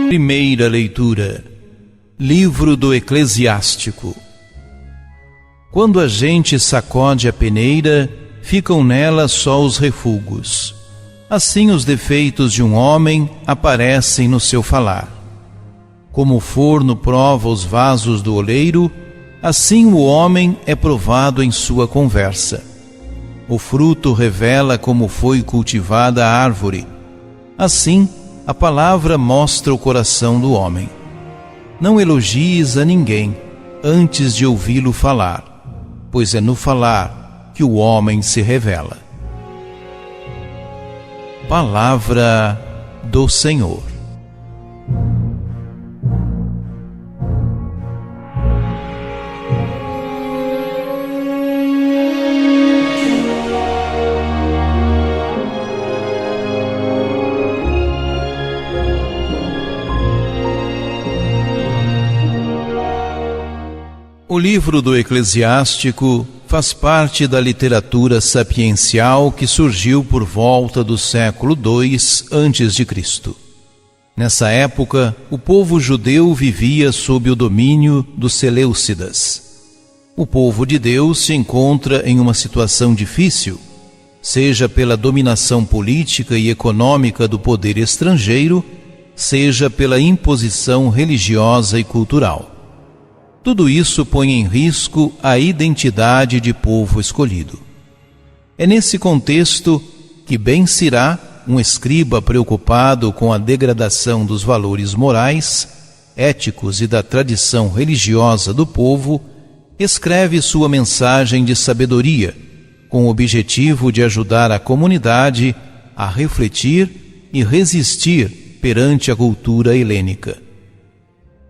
Primeira leitura. Livro do Eclesiástico. Quando a gente sacode a peneira, ficam nela só os refugos. Assim os defeitos de um homem aparecem no seu falar. Como o forno prova os vasos do oleiro, assim o homem é provado em sua conversa. O fruto revela como foi cultivada a árvore. Assim, a palavra mostra o coração do homem. Não elogies a ninguém antes de ouvi-lo falar, pois é no falar que o homem se revela. Palavra do Senhor. O livro do Eclesiástico faz parte da literatura sapiencial que surgiu por volta do século II a.C. Nessa época, o povo judeu vivia sob o domínio dos seleucidas. O povo de Deus se encontra em uma situação difícil, seja pela dominação política e econômica do poder estrangeiro, seja pela imposição religiosa e cultural. Tudo isso põe em risco a identidade de povo escolhido. É nesse contexto que Ben Sirá, um escriba preocupado com a degradação dos valores morais, éticos e da tradição religiosa do povo, escreve sua mensagem de sabedoria, com o objetivo de ajudar a comunidade a refletir e resistir perante a cultura helênica.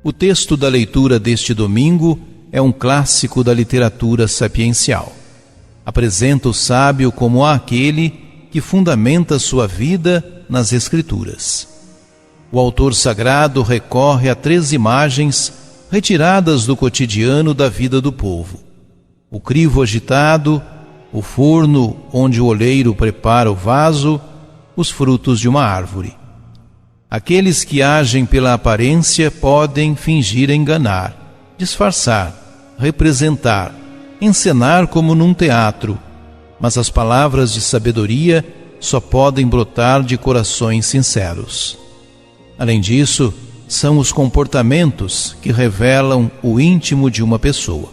O texto da leitura deste domingo é um clássico da literatura sapiencial. Apresenta o sábio como aquele que fundamenta sua vida nas Escrituras. O autor sagrado recorre a 3 imagens retiradas do cotidiano da vida do povo: o crivo agitado, o forno onde o oleiro prepara o vaso, os frutos de uma árvore. Aqueles que agem pela aparência podem fingir enganar, disfarçar, representar, encenar como num teatro, mas as palavras de sabedoria só podem brotar de corações sinceros. Além disso, são os comportamentos que revelam o íntimo de uma pessoa.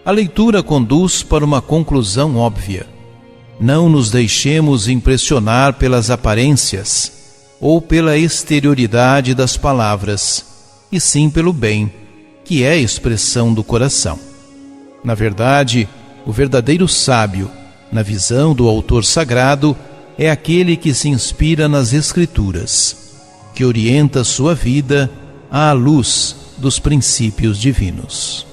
A leitura conduz para uma conclusão óbvia. Não nos deixemos impressionar pelas aparências ou pela exterioridade das palavras, e sim pelo bem, que é a expressão do coração. Na verdade, o verdadeiro sábio, na visão do autor sagrado, é aquele que se inspira nas Escrituras, que orienta sua vida à luz dos princípios divinos.